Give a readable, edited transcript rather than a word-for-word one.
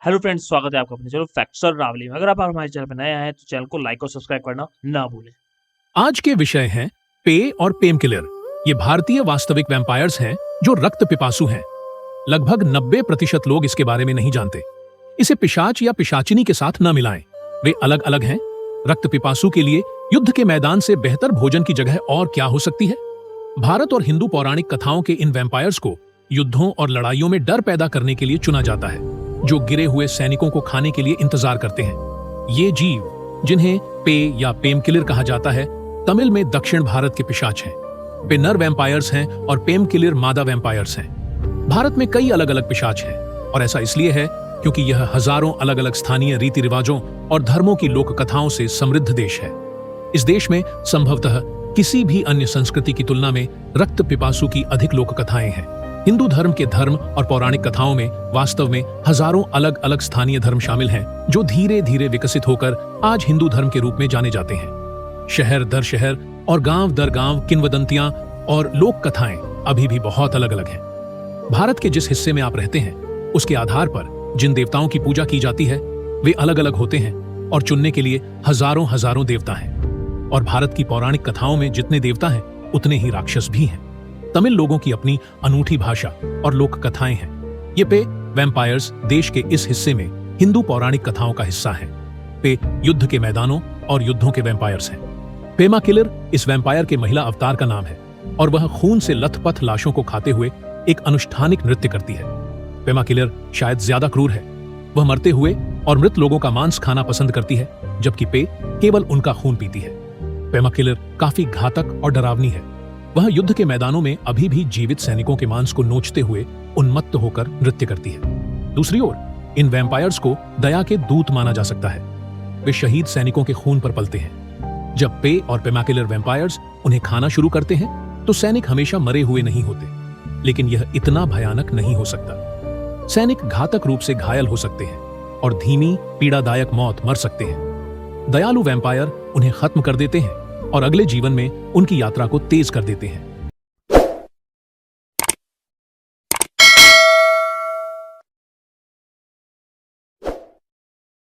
Hello friends, स्वागत है आपका अपने चैनल फैक्ट्स और रावली में। अगर आप हमारे चैनल पर नए आए हैं तो चैनल को लाइक और सब्सक्राइब करना ना भूलें। आज के विषय हैं पे और पेम किलर। ये भारतीय वास्तविक वैम्पायर्स हैं जो रक्त पिपासु हैं। लगभग 90% लोग इसके बारे में नहीं जानते। इसे पिशाच या पिशाचिनी के साथ न मिलाएं। वे अलग अलग हैं। रक्त पिपासु के लिए युद्ध के मैदान से बेहतर भोजन की जगह और क्या हो सकती है। भारत और हिंदू पौराणिक कथाओं के इन वैम्पायर्स को युद्धों और लड़ाइयों में डर पैदा करने के लिए चुना जाता है, जो गिरे हुए सैनिकों को खाने के लिए इंतजार करते हैं। ये जीव, जिन्हें पे या पेम किलर कहा जाता है, तमिल में दक्षिण भारत के पिशाच हैं। पे नर वैम्पायर्स हैं और पेम किलर मादा वैम्पायर्स हैं। भारत में कई अलग अलग पिशाच हैं और ऐसा इसलिए है क्योंकि यह हजारों अलग अलग स्थानीय रीति रिवाजों और धर्मों की लोक कथाओं से समृद्ध देश है। इस देश में संभवतः किसी भी अन्य संस्कृति की तुलना में रक्त पिपासु की अधिक लोक कथाएं हैं। हिंदू धर्म के धर्म और पौराणिक कथाओं में वास्तव में हजारों अलग अलग स्थानीय धर्म शामिल हैं, जो धीरे धीरे विकसित होकर आज हिंदू धर्म के रूप में जाने जाते हैं। शहर दर शहर और गांव दर गांव किंवदंतियां और लोक कथाएं अभी भी बहुत अलग अलग हैं। भारत के जिस हिस्से में आप रहते हैं, उसके आधार पर जिन देवताओं की पूजा की जाती है वे अलग अलग होते हैं और चुनने के लिए हजारों हजारों देवता हैं। और भारत की पौराणिक कथाओं में जितने देवता हैं उतने ही राक्षस भी हैं। तमिल लोगों की अपनी अनूठी भाषा और लोक कथाएं हैं। ये पे वैम्पायर्स देश के इस हिस्से में हिंदू पौराणिक कथाओं का हिस्सा हैं। पे युद्ध के मैदानों और युद्धों के वैम्पायर्स हैं। पेमा किलर इस वैम्पायर के महिला अवतार का नाम है और वह खून से लथपथ लाशों को खाते हुए एक अनुष्ठानिक नृत्य करती है। पेमा किलर शायद ज्यादा क्रूर है। वह मरते हुए और मृत लोगों का मांस खाना पसंद करती है, जबकि पे केवल उनका खून पीती है। पेमा किलर काफी घातक और डरावनी है। वह युद्ध के मैदानों में अभी भी जीवित सैनिकों के मांस को नोचते हुए उन्मत्त होकर नृत्य करती है। दूसरी ओर इन वैम्पायर्स को दया के दूत माना जा सकता है। वे शहीद सैनिकों के खून पर पलते हैं। जब पे और पेमा किलर वैम्पायर्स उन्हें खाना शुरू करते हैं तो सैनिक हमेशा मरे हुए नहीं होते, लेकिन यह इतना भयानक नहीं हो सकता। सैनिक घातक रूप से घायल हो सकते हैं और धीमी पीड़ादायक मौत मर सकते हैं। दयालु वैम्पायर उन्हें खत्म कर देते हैं और अगले जीवन में उनकी यात्रा को तेज कर देते हैं।